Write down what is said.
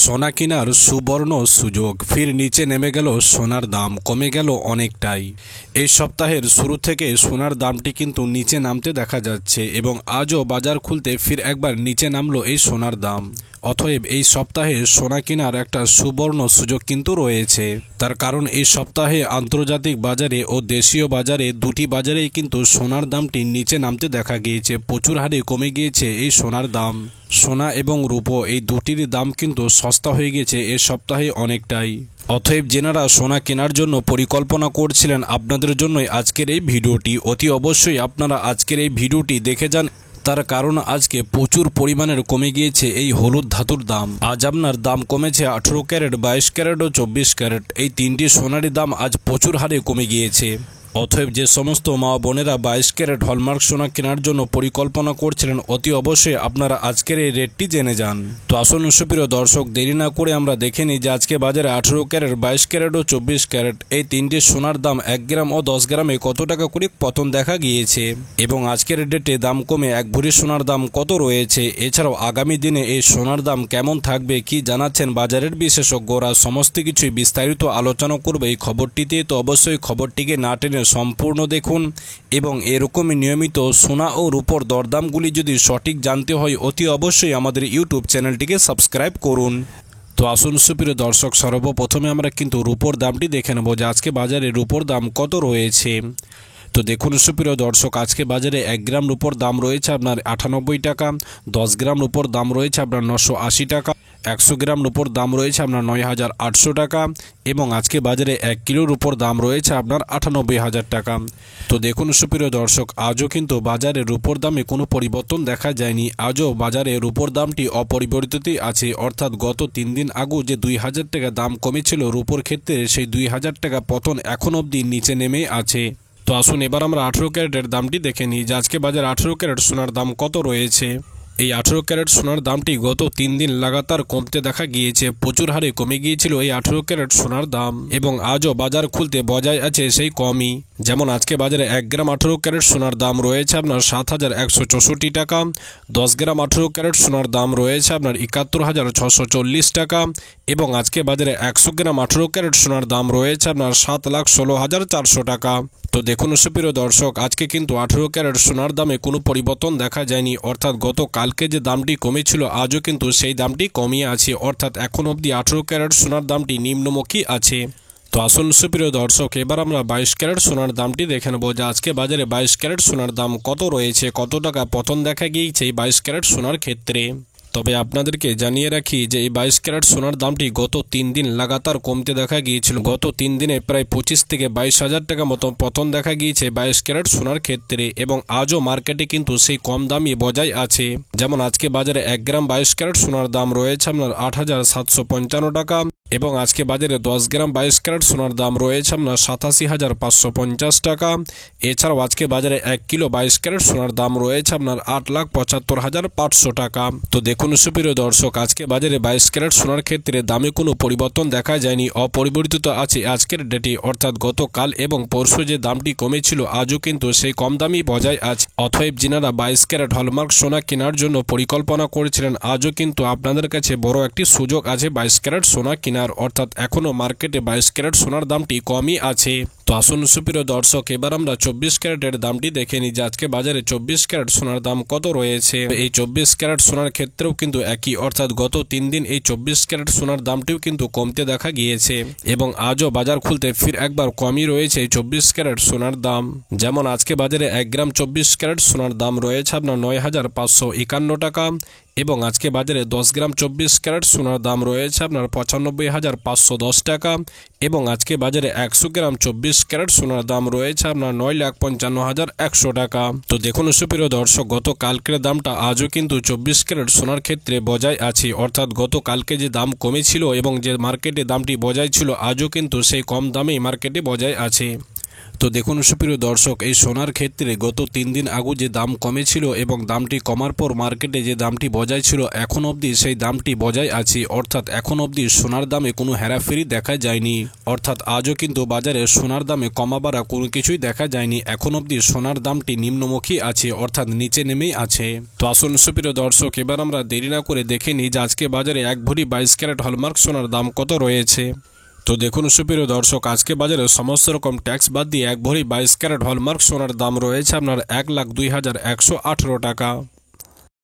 সোনা কেনার সুবর্ণ সুযোগ ফির নিচে নেমে গেল সোনার দাম, কমে গেল অনেকটাই। এই সপ্তাহের শুরু থেকে সোনার দামটি কিন্তু নিচে নামতে দেখা যাচ্ছে এবং আজও বাজার খুলতে ফির একবার নিচে নামলো এই সোনার দাম। অতএব এই সপ্তাহে সোনা কেনার একটা সুবর্ণ সুযোগ কিন্তু রয়েছে। তার কারণ এই সপ্তাহে আন্তর্জাতিক বাজারে ও দেশীয় বাজারে দুটি বাজারেই কিন্তু সোনার দামটি নিচে নামতে দেখা গিয়েছে, প্রচুর হারে কমে গিয়েছে এই সোনার দাম। সোনা এবং রূপো এই দুটির দাম কিন্তু সস্তা হয়ে গেছে এ সপ্তাহে অনেকটাই। অতএব যেনারা সোনা কেনার জন্য পরিকল্পনা করছিলেন, আপনাদের জন্যই আজকের এই ভিডিওটি। অতি অবশ্যই আপনারা আজকের এই ভিডিওটি দেখে যান, তার কারণ আজকে প্রচুর পরিমাণের কমে গিয়েছে এই হলুদ ধাতুর দাম। আজ আপনার দাম কমেছে 18 ক্যারেট, 22 ক্যারেট ও 24 ক্যারেট। এই তিনটি সোনারই দাম আজ প্রচুর হারে কমে গিয়েছে। অতএব যে সমস্ত মা বোনেরা 22 ক্যারেট হলমার্ক সোনা কেনার জন্য পরিকল্পনা করছিলেন, অতি অবশ্যই আপনারা আজকের এই রেটটি জেনে যান। তো আসুন সুপ্রিয় দর্শক, দেরি না করে আমরা দেখে নিই যে আজকে বাজারে 18 ক্যারেট, 22 ক্যারেট ও 24 ক্যারেট এই তিনটি সোনার দাম 1 গ্রাম ও 10 গ্রামে কত টাকা করে পতন দেখা গিয়েছে এবং আজকের ডেটে দাম কমে 1 ভরি সোনার দাম কত রয়েছে। এছাড়াও আগামী দিনে এই সোনার দাম কেমন থাকবে, কি জানাচ্ছেন বাজারের বিশেষজ্ঞরা, সমস্ত কিছুই বিস্তারিত আলোচনা করবে এই খবরটিতে। তো অবশ্যই খবরটিকে না টেনে সম্পূর্ণ দেখুন এবং এরকমই নিয়মিত সোনা ও রূপোর দরদামগুলি যদি সঠিক জানতে হয়, অতি অবশ্যই আমাদের ইউটিউব চ্যানেলটিকে সাবস্ক্রাইব করুন। তো আসুন সুপ্রিয় দর্শক, সর্বপ্রথমে আমরা কিন্তু রূপোর দামটি দেখে নেব যে আজকে বাজারে রূপোর দাম কত রয়েছে। তো দেখুন সুপ্রিয় দর্শক, আজকে বাজারে 1 গ্রাম রূপোর দাম রয়েছে আপনার 98 টাকা, 10 গ্রাম রূপোর দাম রয়েছে আপনার 980 টাকা, 100 গ্রাম রূপোর দাম রয়েছে আপনার 9800 টাকা এবং আজকে বাজারে 1 কিলো রূপোর দাম রয়েছে আপনার 98,000 টাকা। তো দেখুন সুপ্রিয় দর্শক, আজও কিন্তু বাজারে রূপোর দামে কোনো পরিবর্তন দেখা যায়নি। আজও বাজারে রূপোর দামটি অপরিবর্তিতই আছে, অর্থাৎ গত 3 দিন আগেও যে 2000 টাকা দাম কমেছিল রূপোর ক্ষেত্রে, সেই 2000 টাকা পতন এখন অবধি নিচে নেমেই আছে। তো আসুন এবার আমরা 18 ক্যারেটের দামটি দেখে নিই যে আজকে বাজারে 18 ক্যারেট সোনার দাম কত রয়েছে। এই 18 ক্যারেট সোনার দামটি গত 3 দিন লাগাতার কমতে দেখা গিয়েছে, প্রচুর হারে কমে গিয়েছিল এই 18 ক্যারেট সোনার দাম এবং আজও বাজার খুলতে বজায় আছে সেই কমই। যেমন আজকে বাজারে 1 গ্রাম 18 ক্যারেট সোনার দাম রয়েছে আপনার 7164 টাকা, 10 গ্রাম 18 ক্যারেট সোনার দাম রয়েছে আপনার 71,640 টাকা এবং আজকে বাজারে 100 গ্রাম 18 ক্যারেট সোনার দাম রয়েছে আপনার 7,16,400 টাকা। তো দেখুন সুপ্রিয় দর্শক, আজকে কিন্তু 18 ক্যারেট সোনার দামে কোনো পরিবর্তন দেখা যায়নি, অর্থাৎ গত কালকে যে দামটি কমেছিল আজও কিন্তু সেই দামটি কমিয়ে আছে, অর্থাৎ এখন অবধি 18 ক্যারেট সোনার দামটি নিম্নমুখী আছে। তো আসুন সুপ্রিয় দর্শক, এবার আমরা 22 ক্যারেট সোনার দামটি দেখে নেব যে আজকে বাজারে 22 ক্যারেট সোনার দাম কত রয়েছে, কত টাকা পতন দেখা গিয়েছে এই 22 ক্যারেট সোনার ক্ষেত্রে। তবে আপনাদেরকে জানিয়ে রাখি যে এই 22 ক্যারেট সোনার দামটি গত 3 দিন লাগাতার কমতে দেখা গিয়েছিল। গত 3 দিনে প্রায় 25 থেকে 22,000 টাকা মতো পতন দেখা গিয়েছে 22 ক্যারেট সোনার ক্ষেত্রে এবং আজও মার্কেটে কিন্তু সেই কম দামই বজায় আছে। যেমন আজকে বাজারে 1 গ্রাম 22 ক্যারেট সোনার দাম রয়েছে আপনার 8,755 টাকা এবং আজকে বাজারে 10 গ্রাম 22 ক্যারেট সোনার দাম রয়েছে আপনার 87,550 টাকা। এছাড়াও আজকে বাজারে 1 কিলো 22 ক্যারেট সোনার দাম রয়েছে আপনার 8,75,500 টাকা। তো দেখুন সুপ্রিয় দর্শক, আজকে বাজারে 22 ক্যারেট সোনার ক্ষেত্রে দামে কোনো পরিবর্তন দেখা যায়নি, অপরিবর্তিত আছে আজকের ডেটে, অর্থাৎ গতকাল এবং পরশু যে দামটি কমেছিল আজও কিন্তু সেই কম দামই বজায় আছে। অতএব যিনারা 22 ক্যারেট হলমার্ক সোনা কেনার জন্য পরিকল্পনা করেছিলেন, আজও কিন্তু আপনাদের কাছে বড় একটি সুযোগ আছে 22 ক্যারেট সোনা কেনার, অর্থাৎ এখনও মার্কেটে 22 ক্যারেট সোনার দামটি কমই আছে। তো আসুন সুপ্রিয় দর্শক, এবার আমরা 24 ক্যারেটের দামটি দেখে নিই যে আজকে বাজারে 24 ক্যারেট সোনার দাম কত রয়েছে। এই 24 ক্যারেট সোনার ক্ষেত্রেও কিন্তু একই, অর্থাৎ গত 3 দিন এই 24 ক্যারেট সোনার দামটিও কিন্তু কমতে দেখা গিয়েছে এবং আজও বাজার খুলতে ফির একবার কমই রয়েছে এই 24 ক্যারেট সোনার দাম। যেমন আজকে বাজারে 1 গ্রাম 24 ক্যারেট সোনার দাম রয়েছে আপনার 9,551 টাকা এবং আজকে বাজারে 10 গ্রাম 24 ক্যারেট সোনার দাম রয়েছে আপনার 95,510 টাকা এবং আজকে বাজারে 100 গ্রাম 24 ক্যারেট সোনার দাম রয়েছে আপনার 9,55,100 টাকা। তো দেখুন সুপ্রিয় দর্শক, গত কালকের দামটা আজও কিন্তু 24 ক্যারেট সোনার ক্ষেত্রে বজায় আছে, অর্থাৎ গত কালকে যে দাম কমেছিল এবং যে মার্কেটে দামটি বজায় ছিল আজও কিন্তু সেই কম দামেই মার্কেটে বজায় আছে। তো দেখুন সুপ্রিয় দর্শক, এই সোনার ক্ষেত্রে গত 3 দিন আগে যে দাম কমেছিল এবং দামটি কমার পর মার্কেটে যে দামটি বজায় ছিল এখন অবধি সেই দামটি বজায় আছে। অর্থাৎ এখন অবধি সোনার দামে কোনো হেরাফেরি দেখা যায়নি। অর্থাৎ আজও কিন্তু বাজারে সোনার দামে কমা বাড়া কোনো কিছুই দেখা যায়নি। এখন অবধি সোনার দামটি নিম্নমুখী আছে, অর্থাৎ নিচে নেমেই আছে। তো আসুন সুপ্রিয় দর্শক, এবার আমরা দেরি না করে দেখে নিই যে আজকে বাজারে 1 ভরি 22 ক্যারেট হলমার্ক সোনার দাম কত রয়েছে। তো দেখুন সুপ্রিয় দর্শক, আজকে বাজারে সমস্ত রকম ট্যাক্স বাদ দিয়ে 1 ভরি 22 ক্যারেট হলমার্ক সোনার দাম রয়েছে আপনার 1,02,118 টাকা।